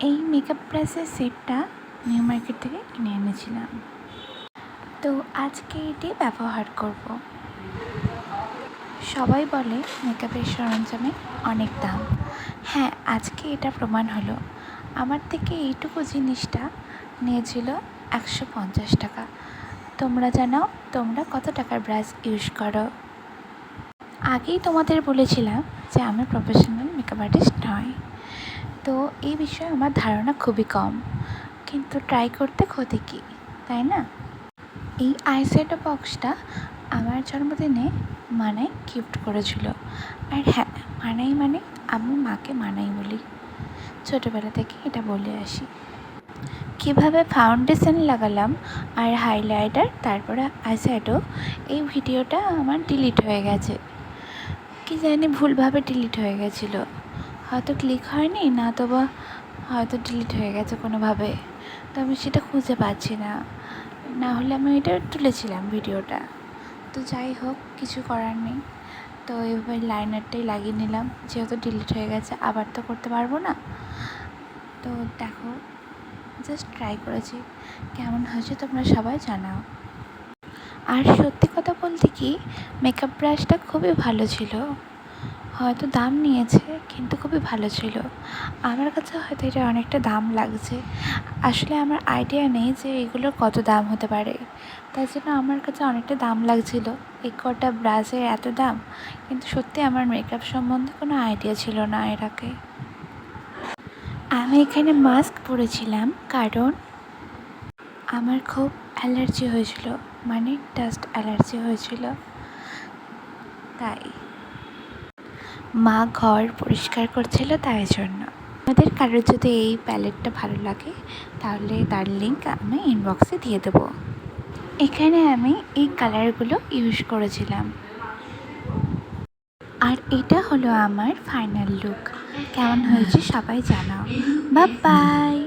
এই মেকআপ ব্রাশের সেটটা new market থেকে কিনে এনেছিলাম। তো আজকে এটি ব্যবহার করব। সবাই বলে মেকআপের সরঞ্জামে অনেক দাম। হ্যাঁ, আজকে এটা প্রমাণ হলো। আমার থেকে এইটুকু জিনিসটা নিয়েছিল 150 টাকা। তোমরা জানাও তোমরা কত টাকার ব্রাশ ইউজ করো। আগেই তোমাদের বলেছিলাম যে আমি প্রফেশনাল মেকআপ আর্টিস্ট নয়, তো এই বিষয়ে আমার ধারণা খুবই কম, কিন্তু ট্রাই করতে ক্ষতি কী, তাই না? এই আইশ্যাডো বক্সটা আমার জন্মদিনে মানাই গিফট করেছিল। আর হ্যাঁ, মানাই মানে আমি মাকে মানাই বলি, ছোটোবেলা থেকে এটা বলে আসি। কীভাবে ফাউন্ডেশন লাগালাম আর হাইলাইটার, তারপরে আইশ্যাডো, এই ভিডিওটা আমার ডিলিট হয়ে গেছে। কি জানি ভুলভাবে ডিলিট হয়ে গেছিলো, হয়তো ক্লিক হয়নি, না তো বা হয়তো ডিলিট হয়ে গেছে কোনোভাবে। তো আমি সেটা খুঁজে পাচ্ছি না, না হলে আমি এটা তুলেছিলাম ভিডিওটা। তো যাই হোক, কিছু করার নেই। তো এইভাবে লাইনারটাই লাগিয়ে নিলাম, যেহেতু ডিলিট হয়ে গেছে আবার তো করতে পারবো না। তো দেখো, জাস্ট ট্রাই করেছি, কেমন হয়েছে তোমরা সবাই জানাও। আর সত্যি কথা বলতে কি, মেকআপ ব্রাশটা খুবই ভালো ছিল। হয়তো দাম নিয়েছে, কিন্তু খুবই ভালো ছিল। আমার কাছে হয়তো এটা অনেকটা দাম লাগছে। আসলে আমার আইডিয়া নেই যে এগুলোর কত দাম হতে পারে, তাই জন্য আমার কাছে অনেকটা দাম লাগছিল। এই কটা ব্রাশের এত দাম, কিন্তু সত্যি আমার মেকআপ সম্বন্ধে কোনো আইডিয়া ছিল না এর আগে। আমি এখানে মাস্ক পরেছিলাম কারণ আমার খুব অ্যালার্জি হয়েছিল, মানে ডাস্ট অ্যালার্জি হয়েছিল, তাই মা ঘর পরিষ্কার করছিল, তাই জন্য। আমাদের কারোর যদি এই প্যালেটটা ভালো লাগে তাহলে তার লিঙ্ক আমি ইনবক্সে দিয়ে দেবো। এখানে আমি এই কালারগুলো ইউজ করেছিলাম। আর এটা হলো আমার ফাইনাল লুক। কেমন হয়েছে সবাই জানাও। Bye bye.